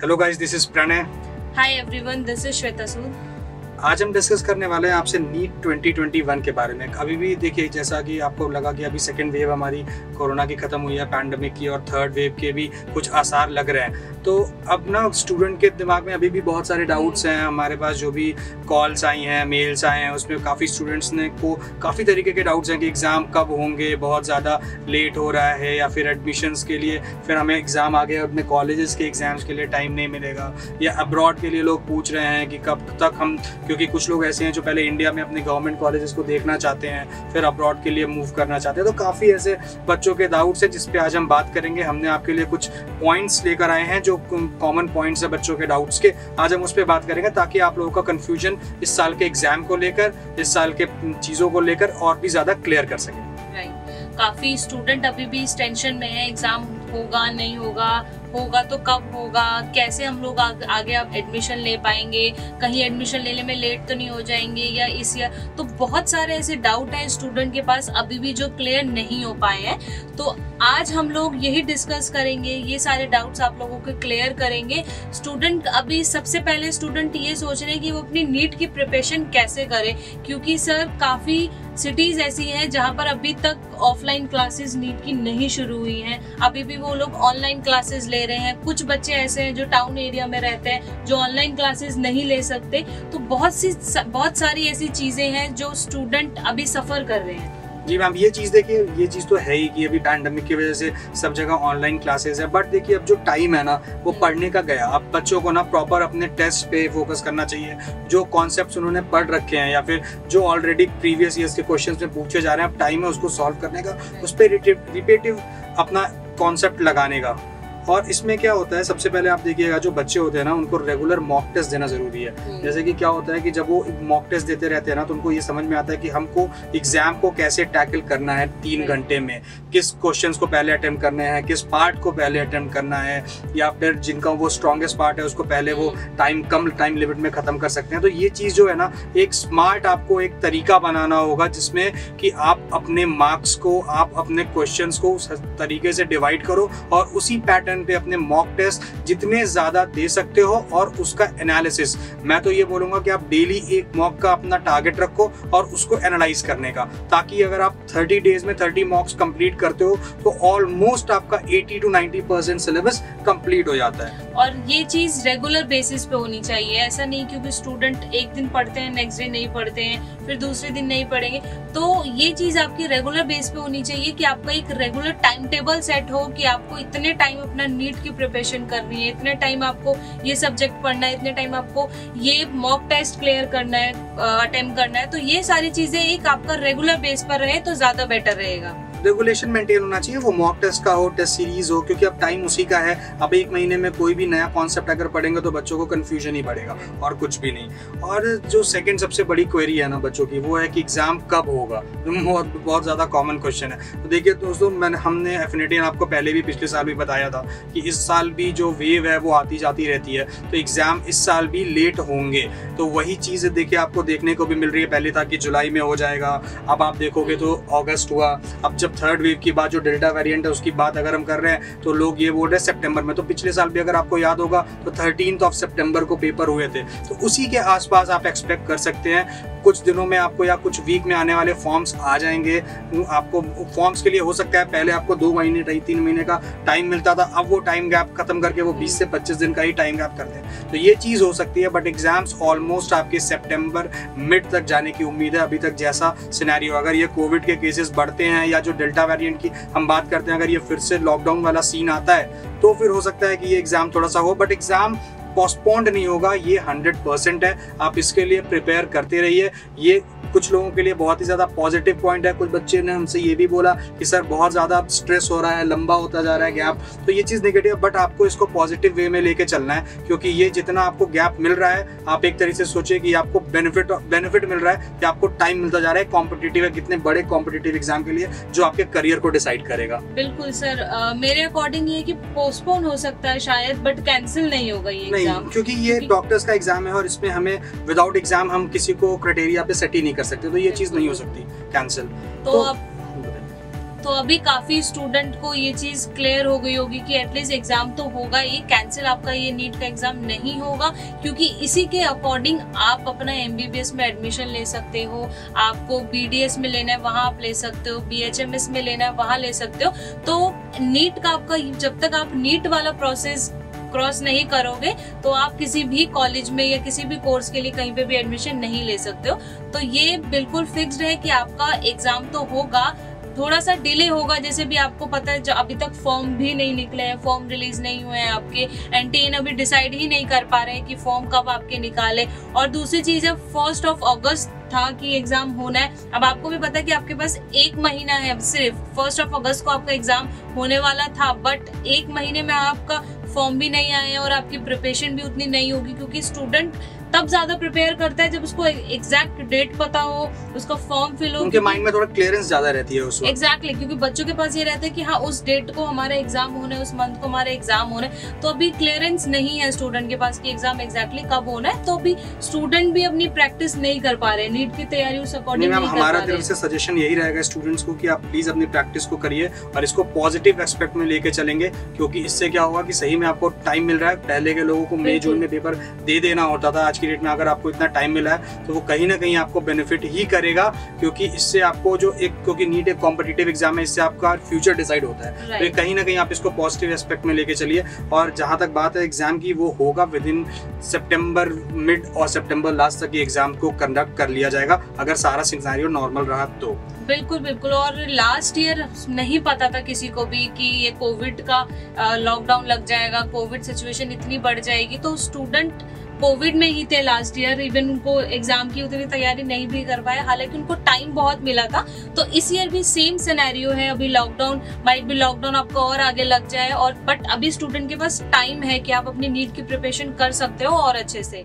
Hello guys, this is Pranay. Hi everyone, this is Shweta Sood. आज हम discuss करने वाले हैं आपसे नीट 2021 के बारे में। अभी भी देखिए, जैसा कि आपको लगा कि अभी सेकेंड वेव हमारी कोरोना की खत्म हुई है, पैंडमिक की, और थर्ड वेव के भी कुछ आसार लग रहे हैं। तो अब ना स्टूडेंट के दिमाग में अभी भी बहुत सारे डाउट्स हैं। हमारे पास जो भी कॉल्स आई हैं, मेल्स आए हैं, उसमें काफ़ी स्टूडेंट्स ने को काफ़ी तरीके के डाउट्स हैं कि एग्ज़ाम कब होंगे, बहुत ज़्यादा लेट हो रहा है, या फिर एडमिशन्स के लिए फिर हमें एग्ज़ाम आ गया, अपने कॉलेजेस के एग्ज़ाम्स के लिए टाइम नहीं मिलेगा, या अब्रॉड के लिए लोग पूछ रहे हैं कि कब तक हम, क्योंकि कुछ लोग ऐसे हैं जो पहले इंडिया में अपने गवर्नमेंट कॉलेजेस को देखना चाहते हैं, फिर अब्रॉड के लिए मूव करना चाहते हैं। तो काफ़ी ऐसे बच्चों के डाउट्स हैं जिस पे आज हम बात करेंगे। हमने आपके लिए कुछ पॉइंट्स लेकर आए हैं जो कॉमन पॉइंट्स है बच्चों के डाउट्स के। आज हम उस पर बात करेंगे ताकि आप लोगों का कन्फ्यूजन इस साल के एग्जाम को लेकर, इस साल के चीज़ों को लेकर और भी ज़्यादा क्लियर कर सकें। काफी स्टूडेंट अभी भी इस टेंशन में है, एग्जाम होगा नहीं होगा, होगा तो कब होगा, कैसे हम लोग आगे अब एडमिशन ले पाएंगे, कहीं एडमिशन लेने में लेट तो नहीं हो जाएंगे या इस ईयर। तो बहुत सारे ऐसे डाउट हैं स्टूडेंट के पास अभी भी जो क्लियर नहीं हो पाए हैं। तो आज हम लोग यही डिस्कस करेंगे, ये सारे डाउट्स आप लोगों के क्लियर करेंगे। स्टूडेंट अभी सबसे पहले स्टूडेंट ये सोच रहे हैं कि वो अपनी नीट की प्रिपरेशन कैसे करें, क्योंकि सर काफी सिटीज ऐसी हैं जहां पर अभी तक ऑफलाइन क्लासेस नीट की नहीं शुरू हुई हैं, अभी भी वो लोग ऑनलाइन क्लासेस ले रहे हैं। कुछ बच्चे ऐसे हैं जो टाउन एरिया में रहते हैं जो ऑनलाइन क्लासेस नहीं ले सकते। तो बहुत सारी ऐसी चीजें हैं जो स्टूडेंट अभी सफर कर रहे हैं। जी मैम, ये चीज़ देखिए, ये चीज़ तो है ही कि अभी पैंडमिक की वजह से सब जगह ऑनलाइन क्लासेस है। बट देखिए, अब जो टाइम है ना वो पढ़ने का गया। अब बच्चों को ना प्रॉपर अपने टेस्ट पे फोकस करना चाहिए। जो कॉन्सेप्ट्स उन्होंने पढ़ रखे हैं या फिर जो ऑलरेडी प्रीवियस ईयर्स के क्वेश्चंस में पूछे जा रहे हैं, अब टाइम है उसको सॉल्व करने का, उस पर रिपीटिव अपना कॉन्सेप्ट लगाने का। और इसमें क्या होता है, सबसे पहले आप देखिएगा, जो बच्चे होते हैं ना उनको रेगुलर मॉक टेस्ट देना जरूरी है। जैसे कि क्या होता है कि जब वो मॉक टेस्ट देते रहते हैं ना तो उनको ये समझ में आता है कि हमको एग्जाम को कैसे टैकल करना है 3 घंटे में, किस क्वेश्चंस को पहले अटेम्प्ट करने हैं, किस पार्ट को पहले अटेम्प्ट करना है, या फिर जिनका वो स्ट्रॉन्गेस्ट पार्ट है उसको पहले वो कम टाइम लिमिट में खत्म कर सकते हैं। तो ये चीज़ जो है ना, एक स्मार्ट आपको एक तरीका बनाना होगा जिसमें कि आप अपने मार्क्स को, आप अपने क्वेश्चंस को उस तरीके से डिवाइड करो और उसी पैटर्न पे अपने मॉक टेस्ट जितने ज्यादा दे सकते हो और उसका एनालिसिस, मैं तो ये बोलूंगा कि आप डेली एक मॉक का अपना टारगेट रखो और उसको एनालाइज करने का, ताकि अगर आप 30 डेज में 30 मॉक्स कंप्लीट करते हो तो ऑलमोस्ट आपका 80 to 90% सिलेबस कंप्लीट हो जाता है। और ये चीज रेगुलर बेसिस पे होनी चाहिए, ऐसा नहीं क्योंकि स्टूडेंट एक दिन पढ़ते हैं, नेक्स्ट डे नहीं पढ़ते हैं, फिर दूसरे दिन नहीं पढ़ेंगे। तो ये चीज आपकी रेगुलर बेस पे होनी चाहिए कि आपका एक रेगुलर टाइम टेबल सेट हो कि आपको इतने टाइम अपना नीट की प्रिपरेशन करनी है, इतने टाइम आपको ये सब्जेक्ट पढ़ना है, इतने टाइम आपको ये मॉक टेस्ट क्लियर करना है, अटेम्प्ट करना है। तो ये सारी चीजें एक आपका रेगुलर बेस पर रहे तो ज्यादा बेटर रहेगा। रेगुलेशन मेंटेन होना चाहिए, वो मॉक टेस्ट का हो, टेस्ट सीरीज हो, क्योंकि अब टाइम उसी का है। अब 1 महीने में कोई भी नया कॉन्सेप्ट अगर पढ़ेंगे तो बच्चों को कंफ्यूजन ही पड़ेगा और कुछ भी नहीं। और जो सेकंड सबसे बड़ी क्वेरी है ना बच्चों की, वो है कि एग्जाम कब होगा। बहुत ज़्यादा कॉमन क्वेश्चन है। तो देखिए दोस्तों, हमने एफिनिटी आपको पहले भी पिछले साल भी बताया था कि इस साल भी जो वेव है वो आती जाती रहती है, तो एग्जाम इस साल भी लेट होंगे। तो वही चीज़ देखिए आपको देखने को भी मिल रही है। पहले था कि जुलाई में हो जाएगा, अब आप देखोगे तो अगस्त हुआ। अब जब थर्ड वेव की बात, जो डेल्टा वेरिएंट है उसकी बात अगर हम कर रहे हैं तो लोग ये बोल रहे हैं सितंबर में। तो पिछले साल भी अगर आपको याद होगा तो 13 सितंबर को पेपर हुए थे। तो उसी के आसपास आप एक्सपेक्ट कर सकते हैं कुछ दिनों में आपको या कुछ वीक में आने वाले फॉर्म्स आ जाएंगे। आपको फॉर्म्स के लिए हो सकता है पहले आपको 2 महीने 3 महीने का टाइम मिलता था, अब वो टाइम गैप खत्म करके वो 20 से 25 दिन का ही टाइम गैप करते हैं। तो ये चीज़ हो सकती है। बट एग्जाम्स ऑलमोस्ट आपके सितंबर मिड तक जाने की उम्मीद है। अभी तक जैसा सिनेरियो, अगर ये कोविड के केसेस बढ़ते हैं या जो डेल्टा वेरिएंट की हम बात करते हैं, अगर ये फिर से लॉकडाउन वाला सीन आता है तो फिर हो सकता है कि ये एग्जाम थोड़ा सा हो। बट एग्जाम पोस्टपोन्ड नहीं होगा, ये 100% है। आप इसके लिए प्रिपेयर करते रहिए। ये कुछ लोगों के लिए बहुत ही ज़्यादा पॉजिटिव पॉइंट है। कुछ बच्चे ने हमसे ये भी बोला कि सर बहुत ज़्यादा स्ट्रेस हो रहा है, लंबा होता जा रहा है गैप। तो ये चीज़ नेगेटिव, बट आपको इसको पॉजिटिव वे में लेके चलना है, क्योंकि ये जितना आपको गैप मिल रहा है, आप एक तरीके से सोचिए कि आपको बेनिफिट मिल रहा है कि आपको टाइम मिलता जा रहा है कॉम्पिटिटिव है, कितने बड़े कॉम्पिटिटिव एग्जाम के लिए, जो आपके करियर को डिसाइड करेगा। बिल्कुल सर, मेरे अकॉर्डिंग ये कि पोस्टपोन हो सकता है शायद, बट कैंसिल नहीं होगा ये एग्जाम, क्योंकि ये डॉक्टर्स का एग्जाम है और इसमें हमें विदाउट एग्जाम हम किसी को क्राइटेरिया पे सेट ही नहीं कर सकते। तो ये चीज़ नहीं हो सकती कैंसिल। तो अब तो अभी काफी स्टूडेंट को ये चीज क्लियर हो गई होगी कि एटलीस्ट एग्जाम तो होगा, ये कैंसिल आपका ये नीट का एग्जाम नहीं होगा, क्योंकि इसी के अकॉर्डिंग आप अपना MBBS में एडमिशन ले सकते हो। आपको BDS में लेना है वहां आप ले सकते हो, BHMS में लेना है वहां ले सकते हो। तो नीट का आपका, जब तक आप नीट वाला प्रोसेस क्रॉस नहीं करोगे तो आप किसी भी कॉलेज में या किसी भी कोर्स के लिए कहीं पे भी एडमिशन नहीं ले सकते हो। तो ये बिल्कुल फिक्स्ड है कि आपका एग्जाम तो होगा, थोड़ा सा डिले होगा। जैसे भी आपको पता है, जो अभी तक फॉर्म भी नहीं निकले हैं, फॉर्म रिलीज नहीं हुए हैं आपके, NTA अभी डिसाइड ही नहीं कर पा रहे हैं कि फॉर्म कब आपके निकाले। और दूसरी चीज है 1 अगस्त था कि एग्जाम होना है। अब आपको भी पता है कि आपके पास 1 महीना है, अब सिर्फ 1 अगस्त को आपका एग्जाम होने वाला था, बट 1 महीने में आपका फॉर्म भी नहीं आए और आपकी प्रिपरेशन भी उतनी नहीं होगी, क्योंकि स्टूडेंट तब ज्यादा प्रिपेयर करता है जब उसको एग्जैक्ट डेट पता हो, उसका फॉर्म फिल हो, उनके माइंड में थोड़ा क्लियरेंस ज्यादा रहती है उस वक्त। एग्जैक्टली, क्योंकि बच्चों के पास ये रहता है कि हाँ उस डेट को हमारा एग्जाम होना है, उस मंथ को हमारा एग्जाम होना है। तो अभी क्लियरेंस नहीं है स्टूडेंट के पास कि एग्जाम एग्जैक्टली कब होना है, तो अभी स्टूडेंट भी अपनी प्रैक्टिस नहीं कर पा रहे, नीट की तैयारी उस अकॉर्डिंग नहीं कर पा रहे। हमारा तरफ से सजेशन यही रहेगा स्टूडेंट्स को कि आप प्लीज अपनी प्रैक्टिस को करिए और इसको पॉजिटिव एस्पेक्ट में लेके चलेंगे, क्योंकि इससे क्या होगा कि सही में आपको टाइम मिल रहा है। पहले के लोगों को मई जून में पेपर दे देना होता था, आज की डेट में अगर आपको इतना टाइम मिला है तो वो कहीं ना कहीं आपको बेनिफिट ही करेगा, क्योंकि इससे आपको जो क्योंकि नीट एक कॉम्पिटिटिव एग्जाम है, इससे आपका फ्यूचर डिसाइड होता है। तो कहीं ना कहीं आप इसको पॉजिटिव एस्पेक्ट में लेके चलिए। और जहां तक बात है एग्जाम की, वो होगा विद इन सितंबर मिड और सितंबर लास्ट तक ये एग्जाम को कंडक्ट कर लिया जाएगा, अगर सारा सिनेरियो नॉर्मल रहा तो। बिल्कुल बिल्कुल। और लास्ट ईयर नहीं पता था किसी को भी कि ये कोविड का लॉकडाउन लग जाएगा, कोविड सिचुएशन इतनी बढ़ जाएगी, तो स्टूडेंट कोविड में ही थे लास्ट ईयर, इवन उनको एग्जाम की उतनी तैयारी नहीं भी कर पाए, हालांकि उनको टाइम बहुत मिला था। तो इस ईयर भी सेम सिनेरियो है, अभी लॉकडाउन माइट भी लॉकडाउन आपको और आगे लग जाए, और बट अभी स्टूडेंट के पास टाइम है कि आप अपनी नीट की प्रिपरेशन कर सकते हो और अच्छे से।